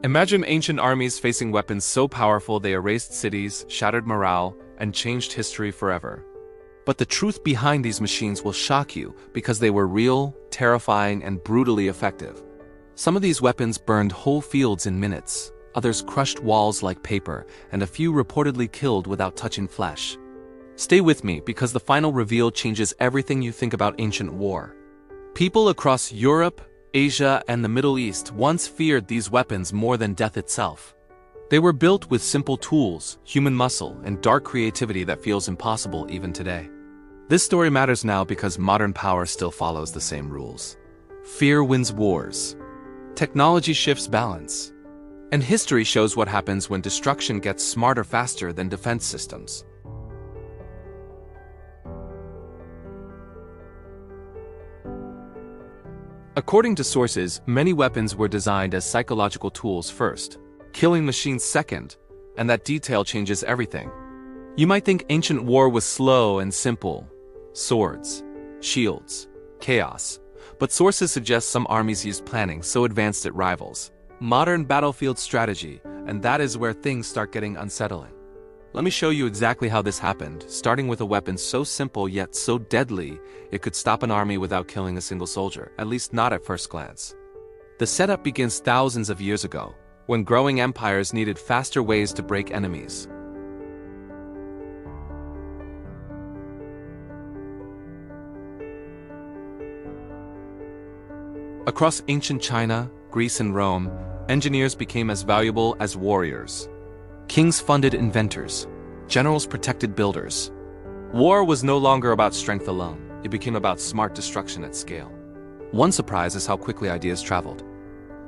Imagine ancient armies facing weapons so powerful they erased cities, shattered morale, and changed history forever. But the truth behind these machines will shock you because they were real, terrifying, and brutally effective. Some of these weapons burned whole fields in minutes, others crushed walls like paper, and a few reportedly killed without touching flesh. Stay with me because the final reveal changes everything you think about ancient war. People across Europe, Asia, and the Middle East once feared these weapons more than death itself. They were built with simple tools, human muscle, and dark creativity that feels impossible even today. This story matters now because modern power still follows the same rules. Fear wins wars. Technology shifts balance. And history shows what happens when destruction gets smarter faster than defense systems. According to sources, many weapons were designed as psychological tools first, killing machines second, and that detail changes everything. You might think ancient war was slow and simple. Swords, shields, chaos. But sources suggest some armies used planning so advanced it rivals modern battlefield strategy, and that is where things start getting unsettling. Let me show you exactly how this happened, starting with a weapon so simple yet so deadly it could stop an army without killing a single soldier, at least not at first glance. The setup begins thousands of years ago, when growing empires needed faster ways to break enemies. Across ancient China, Greece, and Rome, engineers became as valuable as warriors. Kings funded inventors. Generals protected builders. War was no longer about strength alone. It became about smart destruction at scale. One surprise is how quickly ideas traveled.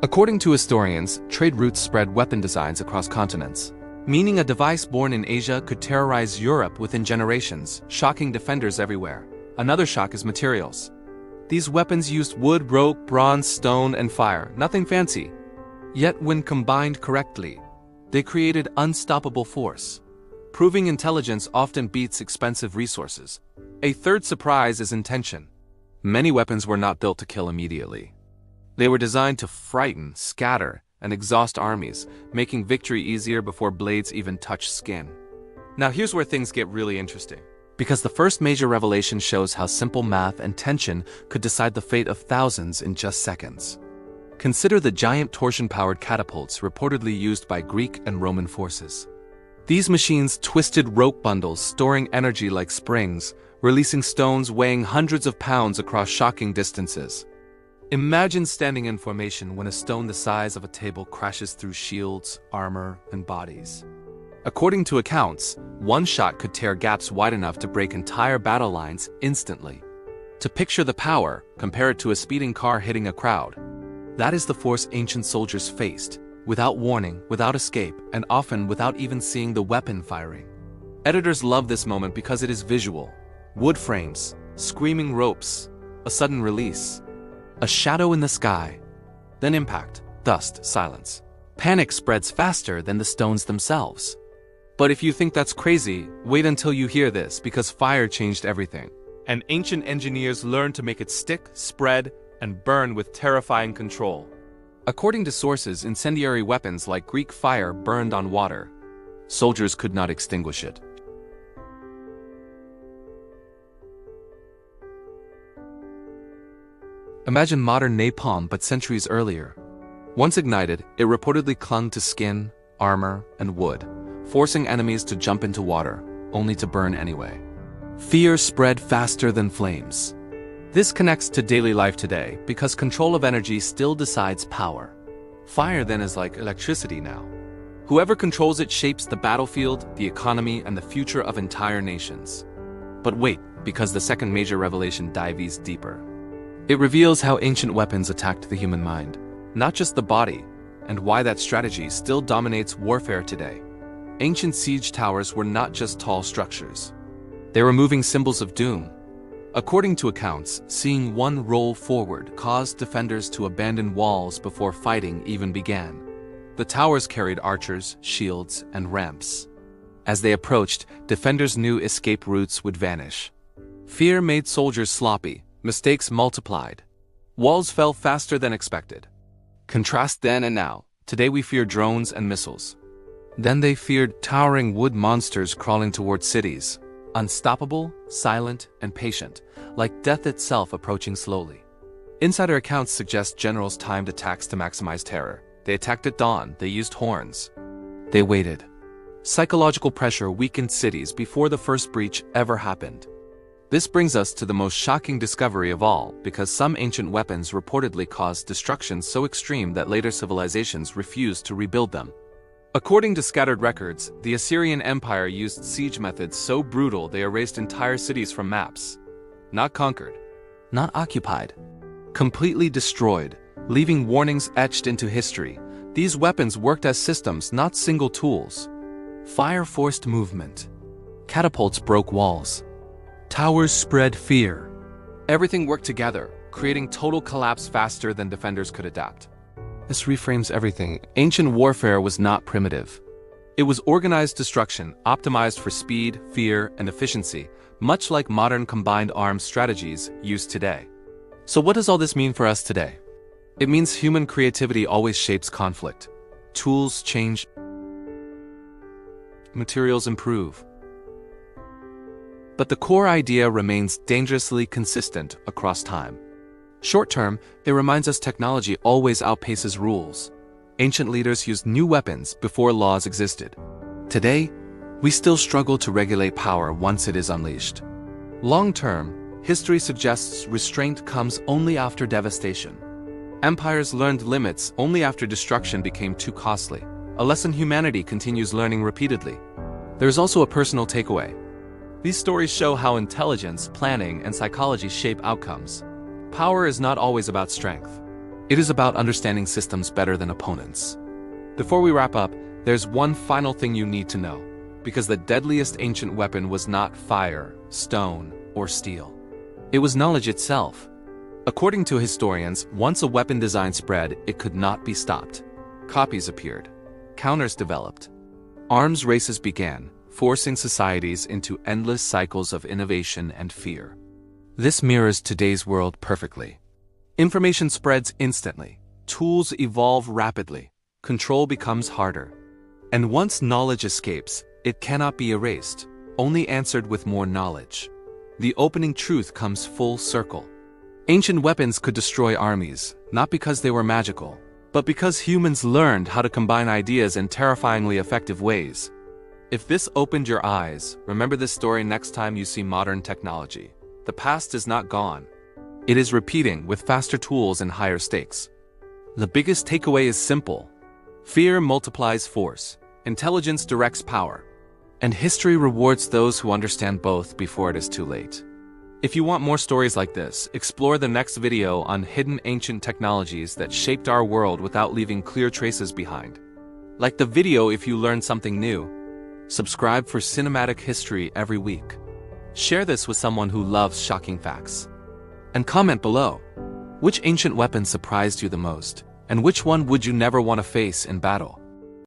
According to historians, trade routes spread weapon designs across continents, meaning a device born in Asia could terrorize Europe within generations, shocking defenders everywhere. Another shock is materials. These weapons used wood, rope, bronze, stone, and fire, nothing fancy. Yet when combined correctly, they created unstoppable force. Proving intelligence often beats expensive resources. A third surprise is intention. Many weapons were not built to kill immediately. They were designed to frighten, scatter, and exhaust armies, making victory easier before blades even touch skin. Now here's where things get really interesting. Because the first major revelation shows how simple math and tension could decide the fate of thousands in just seconds. Consider the giant torsion-powered catapults reportedly used by Greek and Roman forces. These machines twisted rope bundles, storing energy like springs, releasing stones weighing hundreds of pounds across shocking distances. Imagine standing in formation when a stone the size of a table crashes through shields, armor, and bodies. According to accounts, one shot could tear gaps wide enough to break entire battle lines instantly. To picture the power, compare it to a speeding car hitting a crowd. That is the force ancient soldiers faced, without warning, without escape, and often without even seeing the weapon firing. Editors love this moment because it is visual. Wood frames, screaming ropes, a sudden release, a shadow in the sky, then impact, dust, silence. Panic spreads faster than the stones themselves. But if you think that's crazy, wait until you hear this because fire changed everything. And ancient engineers learned to make it stick, spread, and burn with terrifying control. According to sources, incendiary weapons like Greek fire burned on water. Soldiers could not extinguish it. Imagine modern napalm but centuries earlier. Once ignited, it reportedly clung to skin, armor, and wood, forcing enemies to jump into water, only to burn anyway. Fear spread faster than flames. This connects to daily life today because control of energy still decides power. Fire then is like electricity now. Whoever controls it shapes the battlefield, the economy, and the future of entire nations. But wait, because the second major revelation dives deeper. It reveals how ancient weapons attacked the human mind, not just the body, and why that strategy still dominates warfare today. Ancient siege towers were not just tall structures. They were moving symbols of doom. According to accounts, seeing one roll forward caused defenders to abandon walls before fighting even began. The towers carried archers, shields, and ramps. As they approached, defenders knew escape routes would vanish. Fear made soldiers sloppy, mistakes multiplied. Walls fell faster than expected. Contrast then and now. Today we fear drones and missiles. Then they feared towering wood monsters crawling toward cities. Unstoppable, silent, and patient, like death itself approaching slowly. Insider accounts suggest generals timed attacks to maximize terror. They attacked at dawn, they used horns. They waited. Psychological pressure weakened cities before the first breach ever happened. This brings us to the most shocking discovery of all, because some ancient weapons reportedly caused destruction so extreme that later civilizations refused to rebuild them. According to scattered records, the Assyrian Empire used siege methods so brutal they erased entire cities from maps. Not conquered, not occupied, completely destroyed, leaving warnings etched into history. These weapons worked as systems, not single tools. Fire forced movement. Catapults broke walls. Towers spread fear. Everything worked together, creating total collapse faster than defenders could adapt. This reframes everything. Ancient warfare was not primitive. It was organized destruction, optimized for speed, fear, and efficiency, much like modern combined arms strategies used today. So what does all this mean for us today? It means human creativity always shapes conflict. Tools change. Materials improve. But the core idea remains dangerously consistent across time. Short-term, it reminds us technology always outpaces rules. Ancient leaders used new weapons before laws existed. Today, we still struggle to regulate power once it is unleashed. Long-term, history suggests restraint comes only after devastation. Empires learned limits only after destruction became too costly, a lesson humanity continues learning repeatedly. There is also a personal takeaway. These stories show how intelligence, planning, and psychology shape outcomes. Power is not always about strength. It is about understanding systems better than opponents. Before we wrap up, there's one final thing you need to know, because the deadliest ancient weapon was not fire, stone, or steel. It was knowledge itself. According to historians, once a weapon design spread, it could not be stopped. Copies appeared. Counters developed. Arms races began, forcing societies into endless cycles of innovation and fear. This mirrors today's world perfectly. Information spreads instantly. Tools evolve rapidly. Control becomes harder. And once knowledge escapes, it cannot be erased, only answered with more knowledge. The opening truth comes full circle. Ancient weapons could destroy armies, not because they were magical, but because humans learned how to combine ideas in terrifyingly effective ways. If this opened your eyes, remember this story next time you see modern technology. The past is not gone. It is repeating with faster tools and higher stakes. The biggest takeaway is simple. Fear multiplies force, intelligence directs power, and history rewards those who understand both before it is too late. If you want more stories like this, explore the next video on hidden ancient technologies that shaped our world without leaving clear traces behind. Like the video if you learned something new. Subscribe for cinematic history every week. Share this with someone who loves shocking facts. And comment below, which ancient weapon surprised you the most, and which one would you never want to face in battle?